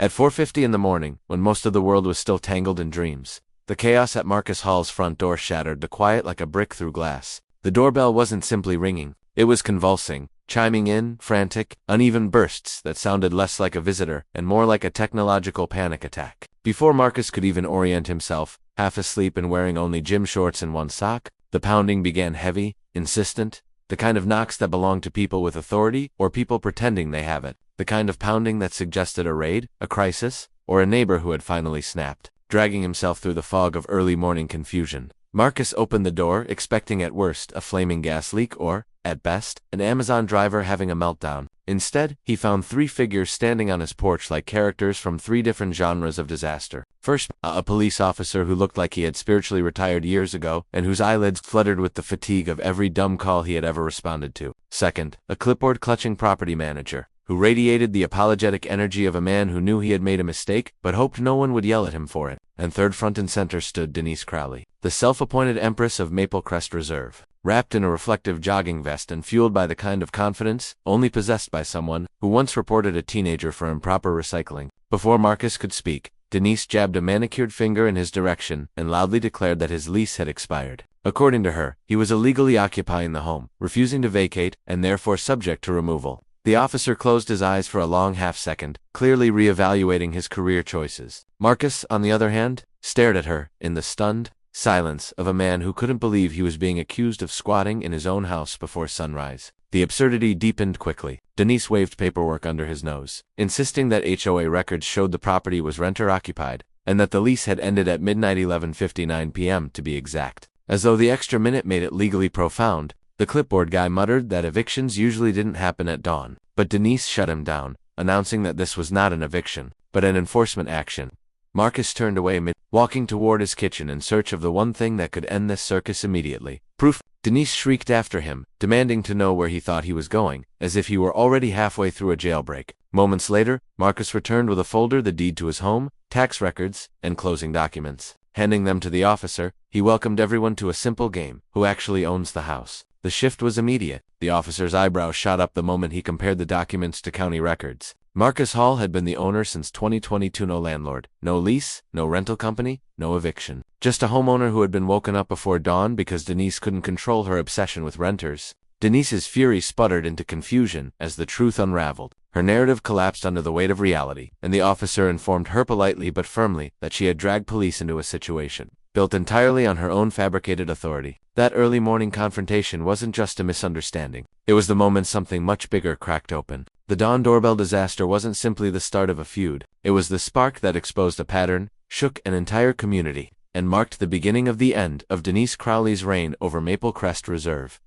At 4:50 in the morning, when most of the world was still tangled in dreams, the chaos at Marcus Hall's front door shattered the quiet like a brick through glass. The doorbell wasn't simply ringing, it was convulsing, chiming in frantic, uneven bursts that sounded less like a visitor and more like a technological panic attack. Before Marcus could even orient himself, half asleep and wearing only gym shorts and one sock, the pounding began heavy, insistent, the kind of knocks that belong to people with authority or people pretending they have it, the kind of pounding that suggested a raid, a crisis, or a neighbor who had finally snapped. Dragging himself through the fog of early morning confusion, Marcus opened the door, expecting at worst a flaming gas leak or, at best, an Amazon driver having a meltdown. Instead, he found three figures standing on his porch like characters from three different genres of disaster. First, a police officer who looked like he had spiritually retired years ago and whose eyelids fluttered with the fatigue of every dumb call he had ever responded to. Second, a clipboard-clutching property manager who radiated the apologetic energy of a man who knew he had made a mistake but hoped no one would yell at him for it. And third, front and center stood Denise Crowley, the self-appointed empress of Maple Crest Reserve, wrapped in a reflective jogging vest and fueled by the kind of confidence only possessed by someone who once reported a teenager for improper recycling. Before Marcus could speak, Denise jabbed a manicured finger in his direction and loudly declared that his lease had expired. According to her, he was illegally occupying the home, refusing to vacate, and therefore subject to removal. The officer closed his eyes for a long half-second, clearly re-evaluating his career choices. Marcus, on the other hand, stared at her in the stunned silence of a man who couldn't believe he was being accused of squatting in his own house before sunrise. The absurdity deepened quickly. Denise waved paperwork under his nose, insisting that HOA records showed the property was renter-occupied, and that the lease had ended at midnight 11:59 p.m. to be exact. As though the extra minute made it legally profound, the clipboard guy muttered that evictions usually didn't happen at dawn, but Denise shut him down, announcing that this was not an eviction, but an enforcement action. Marcus turned away walking toward his kitchen in search of the one thing that could end this circus immediately. Proof! Denise shrieked after him, demanding to know where he thought he was going, as if he were already halfway through a jailbreak. Moments later, Marcus returned with a folder, the deed to his home, tax records, and closing documents. Handing them to the officer, he welcomed everyone to a simple game: who actually owns the house? The shift was immediate. The officer's eyebrows shot up the moment he compared the documents to county records. Marcus Hall had been the owner since 2022. No landlord, no lease, no rental company, no eviction. Just a homeowner who had been woken up before dawn because Denise couldn't control her obsession with renters. Denise's fury sputtered into confusion as the truth unraveled. Her narrative collapsed under the weight of reality, and the officer informed her politely but firmly that she had dragged police into a situation built entirely on her own fabricated authority. That early morning confrontation wasn't just a misunderstanding. It was the moment something much bigger cracked open. The dawn doorbell disaster wasn't simply the start of a feud. It was the spark that exposed a pattern, shook an entire community, and marked the beginning of the end of Denise Crowley's reign over Maple Crest Reserve.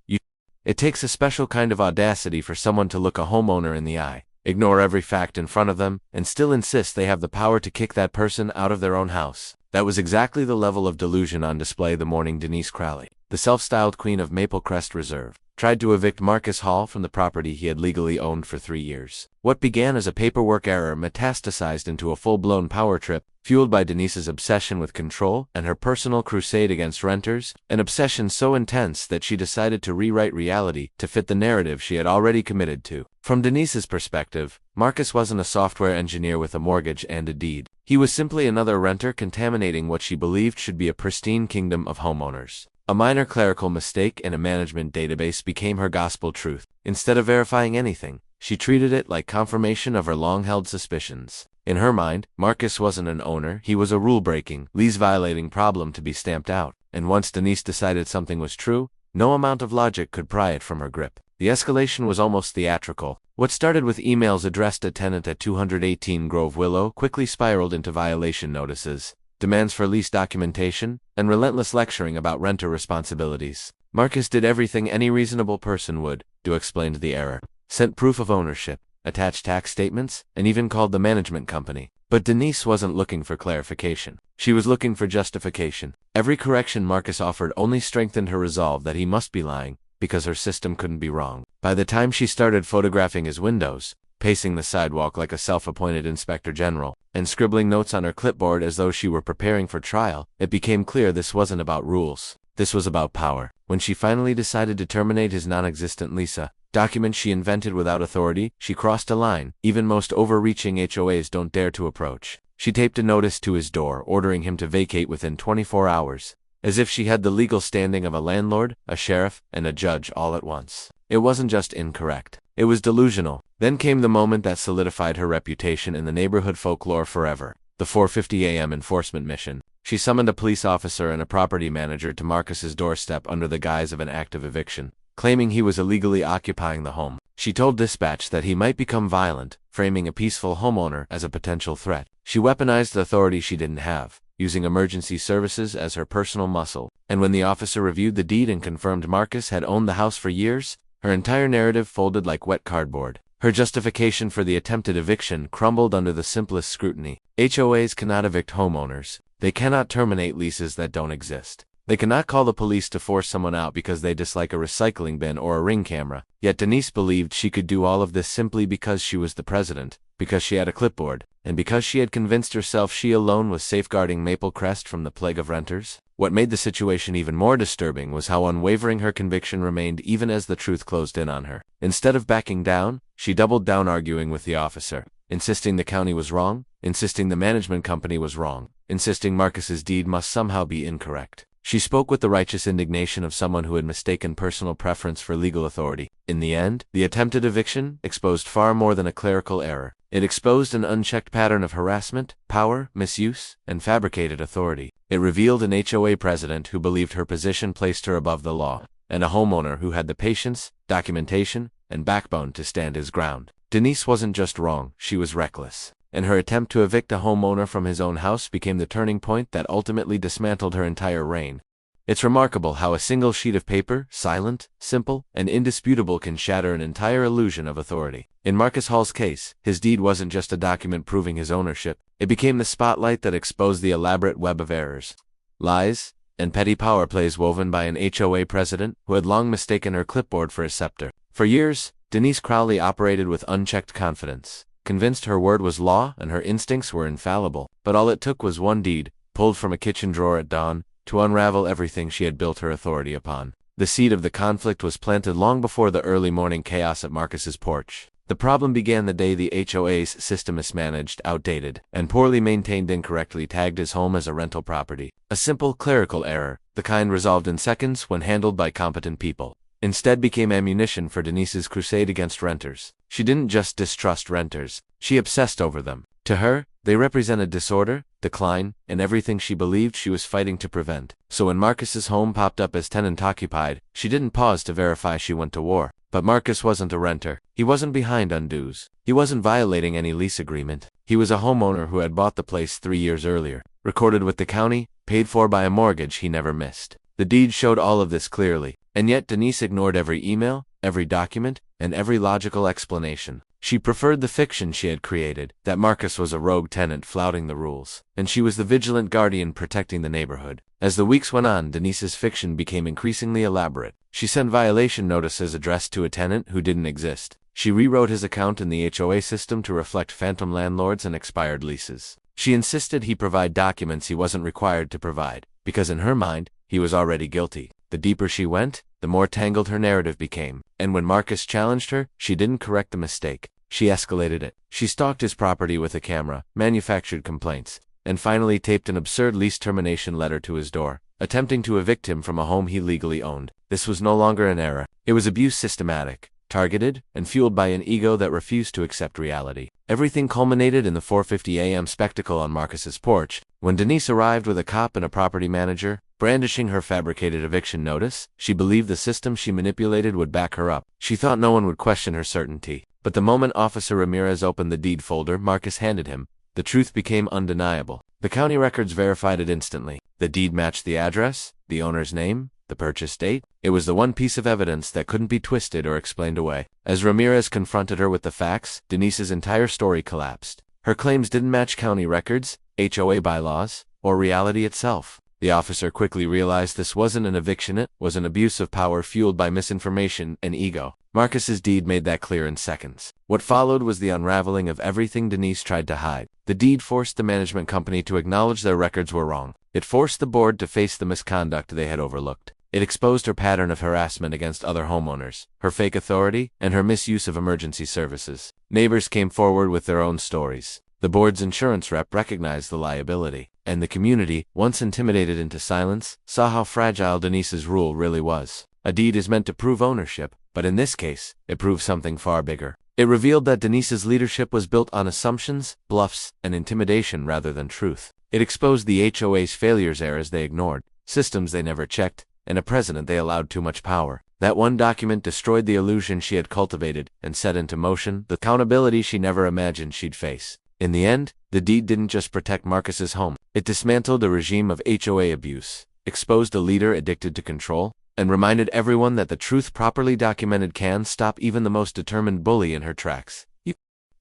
It takes a special kind of audacity for someone to look a homeowner in the eye, ignore every fact in front of them, and still insist they have the power to kick that person out of their own house. That was exactly the level of delusion on display the morning Denise Crowley, the self-styled queen of Maple Crest Reserve, tried to evict Marcus Hall from the property he had legally owned for 3 years. What began as a paperwork error metastasized into a full-blown power trip, fueled by Denise's obsession with control and her personal crusade against renters, an obsession so intense that she decided to rewrite reality to fit the narrative she had already committed to. From Denise's perspective, Marcus wasn't a software engineer with a mortgage and a deed. He was simply another renter contaminating what she believed should be a pristine kingdom of homeowners. A minor clerical mistake in a management database became her gospel truth. Instead of verifying anything, she treated it like confirmation of her long-held suspicions. In her mind, Marcus wasn't an owner, he was a rule-breaking, lease-violating problem to be stamped out. And once Denise decided something was true, no amount of logic could pry it from her grip. The escalation was almost theatrical. What started with emails addressed to tenant at 218 Grove Willow quickly spiraled into violation notices, demands for lease documentation, and relentless lecturing about renter responsibilities. Marcus did everything any reasonable person would do, explained the error, sent proof of ownership, attached tax statements, and even called the management company. But Denise wasn't looking for clarification. She was looking for justification. Every correction Marcus offered only strengthened her resolve that he must be lying, because her system couldn't be wrong. By the time she started photographing his windows, pacing the sidewalk like a self-appointed inspector general, and scribbling notes on her clipboard as though she were preparing for trial, it became clear this wasn't about rules. This was about power. When she finally decided to terminate his non-existent lease, documents she invented without authority. She crossed a line even most overreaching HOAs don't dare to approach. She taped a notice to his door ordering him to vacate within 24 hours, as if she had the legal standing of a landlord, a sheriff, and a judge all at once. It wasn't just incorrect. It was delusional. Then came the moment that solidified her reputation in the neighborhood folklore forever. The 4:50 a.m. enforcement mission. She summoned a police officer and a property manager to Marcus's doorstep under the guise of an act of eviction, claiming he was illegally occupying the home. She told dispatch that he might become violent, framing a peaceful homeowner as a potential threat. She weaponized the authority she didn't have, using emergency services as her personal muscle. And when the officer reviewed the deed and confirmed Marcus had owned the house for years, her entire narrative folded like wet cardboard. Her justification for the attempted eviction crumbled under the simplest scrutiny. HOAs cannot evict homeowners. They cannot terminate leases that don't exist. They cannot call the police to force someone out because they dislike a recycling bin or a Ring camera. Yet Denise believed she could do all of this simply because she was the president, because she had a clipboard, and because she had convinced herself she alone was safeguarding Maple Crest from the plague of renters. What made the situation even more disturbing was how unwavering her conviction remained even as the truth closed in on her. Instead of backing down, she doubled down, arguing with the officer, insisting the county was wrong, insisting the management company was wrong, insisting Marcus's deed must somehow be incorrect. She spoke with the righteous indignation of someone who had mistaken personal preference for legal authority. In the end, the attempted eviction exposed far more than a clerical error. It exposed an unchecked pattern of harassment, power, misuse, and fabricated authority. It revealed an HOA president who believed her position placed her above the law, and a homeowner who had the patience, documentation, and backbone to stand his ground. Denise wasn't just wrong, she was reckless. And her attempt to evict a homeowner from his own house became the turning point that ultimately dismantled her entire reign. It's remarkable how a single sheet of paper, silent, simple, and indisputable, can shatter an entire illusion of authority. In Marcus Hall's case, his deed wasn't just a document proving his ownership. It became the spotlight that exposed the elaborate web of errors, lies, and petty power plays woven by an HOA president who had long mistaken her clipboard for a scepter. For years, Denise Crowley operated with unchecked confidence, convinced her word was law and her instincts were infallible. But all it took was one deed, pulled from a kitchen drawer at dawn, to unravel everything she had built her authority upon. The seed of the conflict was planted long before the early morning chaos at Marcus's porch. The problem began the day the HOA's system mismanaged, outdated, and poorly maintained incorrectly tagged his home as a rental property. A simple clerical error, the kind resolved in seconds when handled by competent people, instead became ammunition for Denise's crusade against renters. She didn't just distrust renters, she obsessed over them. To her, they represented disorder, decline, and everything she believed she was fighting to prevent. So when Marcus's home popped up as tenant occupied, she didn't pause to verify she went to war. But Marcus wasn't a renter. He wasn't behind on dues. He wasn't violating any lease agreement. He was a homeowner who had bought the place 3 years earlier, recorded with the county, paid for by a mortgage he never missed. The deed showed all of this clearly, and yet Denise ignored every email, every document, and every logical explanation. She preferred the fiction she had created, that Marcus was a rogue tenant flouting the rules, and she was the vigilant guardian protecting the neighborhood. As the weeks went on, Denise's fiction became increasingly elaborate. She sent violation notices addressed to a tenant who didn't exist. She rewrote his account in the HOA system to reflect phantom landlords and expired leases. She insisted he provide documents he wasn't required to provide, because in her mind, he was already guilty. The deeper she went, the more tangled her narrative became. And when Marcus challenged her, she didn't correct the mistake. She escalated it. She stalked his property with a camera, manufactured complaints, and finally taped an absurd lease termination letter to his door, attempting to evict him from a home he legally owned. This was no longer an error. It was abuse, systematic, targeted, and fueled by an ego that refused to accept reality. Everything culminated in the 4:50 a.m. spectacle on Marcus's porch, when Denise arrived with a cop and a property manager, brandishing her fabricated eviction notice. She believed the system she manipulated would back her up. She thought no one would question her certainty. But the moment Officer Ramirez opened the deed folder Marcus handed him, the truth became undeniable. The county records verified it instantly. The deed matched the address, the owner's name, the purchase date. It was the one piece of evidence that couldn't be twisted or explained away. As Ramirez confronted her with the facts, Denise's entire story collapsed. Her claims didn't match county records, HOA bylaws, or reality itself. The officer quickly realized this wasn't an eviction, it was an abuse of power fueled by misinformation and ego. Marcus's deed made that clear in seconds. What followed was the unraveling of everything Denise tried to hide. The deed forced the management company to acknowledge their records were wrong. It forced the board to face the misconduct they had overlooked. It exposed her pattern of harassment against other homeowners, her fake authority, and her misuse of emergency services. Neighbors came forward with their own stories. The board's insurance rep recognized the liability, and the community, once intimidated into silence, saw how fragile Denise's rule really was. A deed is meant to prove ownership, but in this case, it proved something far bigger. It revealed that Denise's leadership was built on assumptions, bluffs, and intimidation rather than truth. It exposed the HOA's failures, errors they ignored, systems they never checked, and a president they allowed too much power. That one document destroyed the illusion she had cultivated and set into motion the accountability she never imagined she'd face. In the end, the deed didn't just protect Marcus's home. It dismantled a regime of HOA abuse, exposed a leader addicted to control, and reminded everyone that the truth properly documented can stop even the most determined bully in her tracks.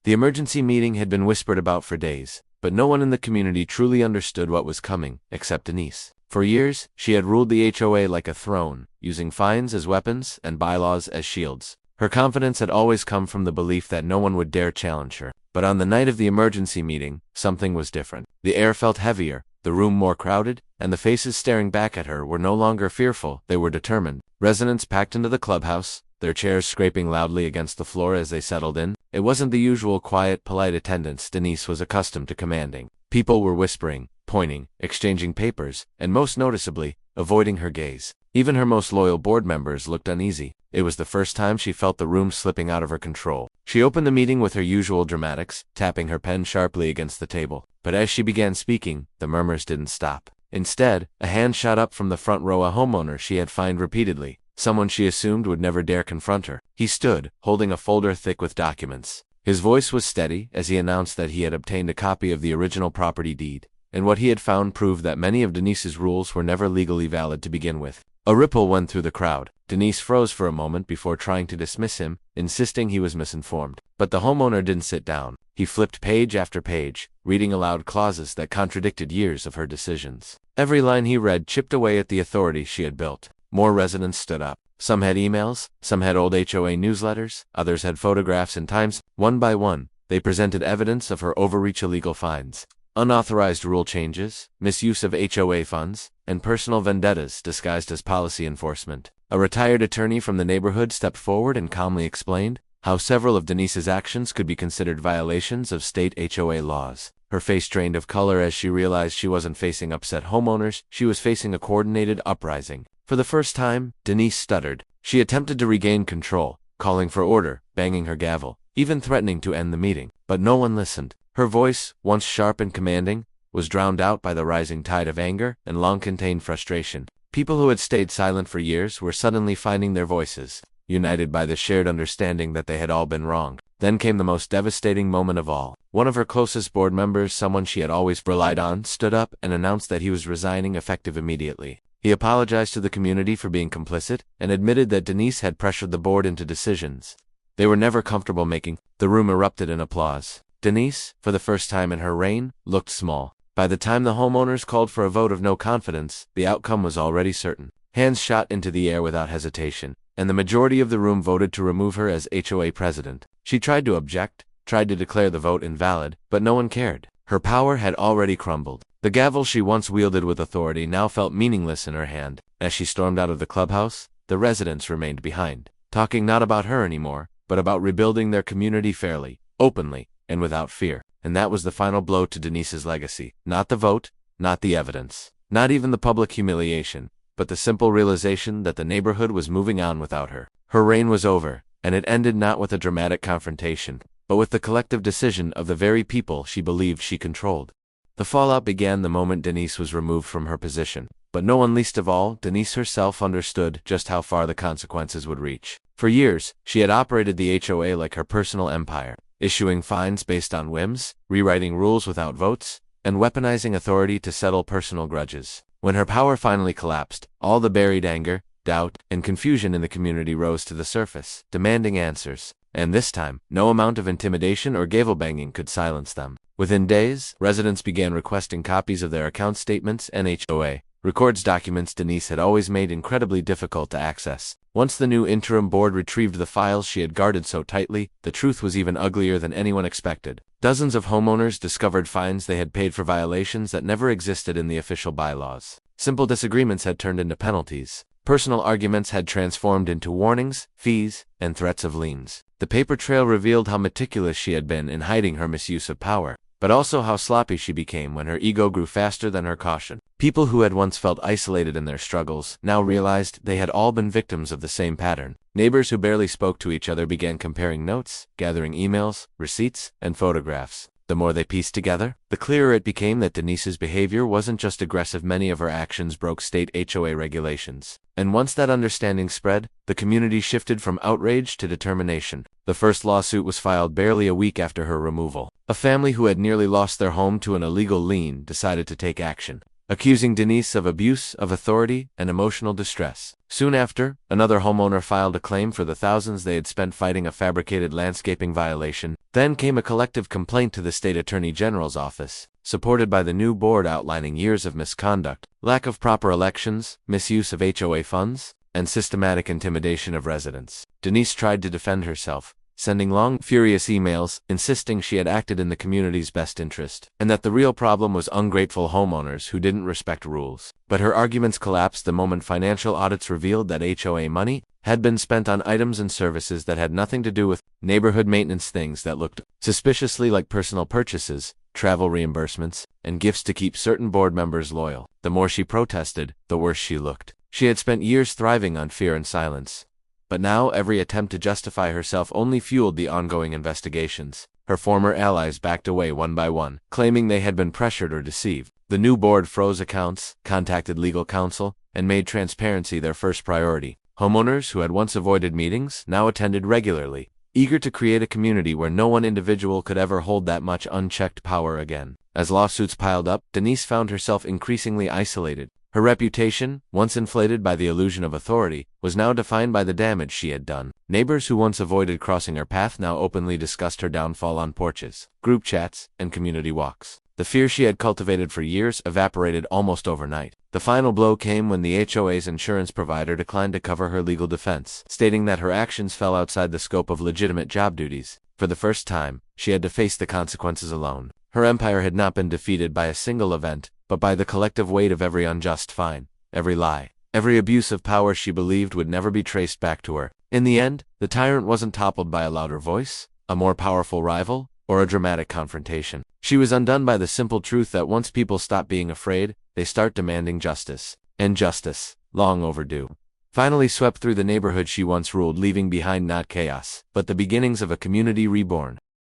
The emergency meeting had been whispered about for days, but no one in the community truly understood what was coming, except Denise. For years, she had ruled the HOA like a throne, using fines as weapons and bylaws as shields. Her confidence had always come from the belief that no one would dare challenge her. But on the night of the emergency meeting, something was different. The air felt heavier, the room more crowded, and the faces staring back at her were no longer fearful, they were determined. Residents packed into the clubhouse, their chairs scraping loudly against the floor as they settled in. It wasn't the usual quiet, polite attendance Denise was accustomed to commanding. People were whispering, pointing, exchanging papers, and most noticeably, avoiding her gaze. Even her most loyal board members looked uneasy. It was the first time she felt the room slipping out of her control. She opened the meeting with her usual dramatics, tapping her pen sharply against the table. But as she began speaking, the murmurs didn't stop. Instead, a hand shot up from the front row, a homeowner she had fined repeatedly, someone she assumed would never dare confront her. He stood, holding a folder thick with documents. His voice was steady as he announced that he had obtained a copy of the original property deed, and what he had found proved that many of Denise's rules were never legally valid to begin with. A ripple went through the crowd. Denise froze for a moment before trying to dismiss him, insisting he was misinformed. But the homeowner didn't sit down. He flipped page after page, reading aloud clauses that contradicted years of her decisions. Every line he read chipped away at the authority she had built. More residents stood up. Some had emails, some had old HOA newsletters, others had photographs and times. One by one, they presented evidence of her overreach, illegal fines, unauthorized rule changes, misuse of HOA funds, and personal vendettas disguised as policy enforcement. A retired attorney from the neighborhood stepped forward and calmly explained how several of Denise's actions could be considered violations of state HOA laws. Her face drained of color as she realized she wasn't facing upset homeowners, she was facing a coordinated uprising. For the first time, Denise stuttered. She attempted to regain control, calling for order, banging her gavel, even threatening to end the meeting. But no one listened. Her voice, once sharp and commanding, was drowned out by the rising tide of anger and long-contained frustration. People who had stayed silent for years were suddenly finding their voices, united by the shared understanding that they had all been wronged. Then came the most devastating moment of all. One of her closest board members, someone she had always relied on, stood up and announced that he was resigning effective immediately. He apologized to the community for being complicit and admitted that Denise had pressured the board into decisions they were never comfortable making. The room erupted in applause. Denise, for the first time in her reign, looked small. By the time the homeowners called for a vote of no confidence, the outcome was already certain. Hands shot into the air without hesitation, and the majority of the room voted to remove her as HOA president. She tried to object, tried to declare the vote invalid, but no one cared. Her power had already crumbled. The gavel she once wielded with authority now felt meaningless in her hand. As she stormed out of the clubhouse, the residents remained behind, talking not about her anymore, but about rebuilding their community fairly, openly, and without fear. And that was the final blow to Denise's legacy. Not the vote, not the evidence, not even the public humiliation, but the simple realization that the neighborhood was moving on without her. Her reign was over, and it ended not with a dramatic confrontation, but with the collective decision of the very people she believed she controlled. The fallout began the moment Denise was removed from her position, but no one, least of all Denise herself, understood just how far the consequences would reach. For years, she had operated the HOA like her personal empire, issuing fines based on whims, rewriting rules without votes, and weaponizing authority to settle personal grudges. When her power finally collapsed, all the buried anger, doubt, and confusion in the community rose to the surface, demanding answers. And this time, no amount of intimidation or gavel-banging could silence them. Within days, residents began requesting copies of their account statements and HOA records, documents Denise had always made incredibly difficult to access. Once the new interim board retrieved the files she had guarded so tightly, the truth was even uglier than anyone expected. Dozens of homeowners discovered fines they had paid for violations that never existed in the official bylaws. Simple disagreements had turned into penalties. Personal arguments had transformed into warnings, fees, and threats of liens. The paper trail revealed how meticulous she had been in hiding her misuse of power, but also how sloppy she became when her ego grew faster than her caution. People who had once felt isolated in their struggles now realized they had all been victims of the same pattern. Neighbors who barely spoke to each other began comparing notes, gathering emails, receipts, and photographs. The more they pieced together, the clearer it became that Denise's behavior wasn't just aggressive. Many of her actions broke state HOA regulations. And once that understanding spread, the community shifted from outrage to determination. The first lawsuit was filed barely a week after her removal. A family who had nearly lost their home to an illegal lien decided to take action, accusing Denise of abuse of authority and emotional distress. Soon after, another homeowner filed a claim for the thousands they had spent fighting a fabricated landscaping violation. Then came a collective complaint to the state attorney general's office, supported by the new board outlining years of misconduct, lack of proper elections, misuse of HOA funds, and systematic intimidation of residents. Denise tried to defend herself, sending long, furious emails, insisting she had acted in the community's best interest, and that the real problem was ungrateful homeowners who didn't respect rules. But her arguments collapsed the moment financial audits revealed that HOA money had been spent on items and services that had nothing to do with neighborhood maintenance, things that looked suspiciously like personal purchases, travel reimbursements, and gifts to keep certain board members loyal. The more she protested, the worse she looked. She had spent years thriving on fear and silence. But now every attempt to justify herself only fueled the ongoing investigations. Her former allies backed away one by one, claiming they had been pressured or deceived. The new board froze accounts, contacted legal counsel, and made transparency their first priority. Homeowners who had once avoided meetings now attended regularly, eager to create a community where no one individual could ever hold that much unchecked power again. As lawsuits piled up, Denise found herself increasingly isolated. Her reputation, once inflated by the illusion of authority, was now defined by the damage she had done. Neighbors who once avoided crossing her path now openly discussed her downfall on porches, group chats, and community walks. The fear she had cultivated for years evaporated almost overnight. The final blow came when the HOA's insurance provider declined to cover her legal defense, stating that her actions fell outside the scope of legitimate job duties. For the first time, she had to face the consequences alone. Her empire had not been defeated by a single event, but by the collective weight of every unjust fine, every lie, every abuse of power she believed would never be traced back to her. In the end, the tyrant wasn't toppled by a louder voice, a more powerful rival, or a dramatic confrontation. She was undone by the simple truth that once people stop being afraid, they start demanding justice. And justice, long overdue, finally swept through the neighborhood she once ruled, leaving behind not chaos, but the beginnings of a community reborn.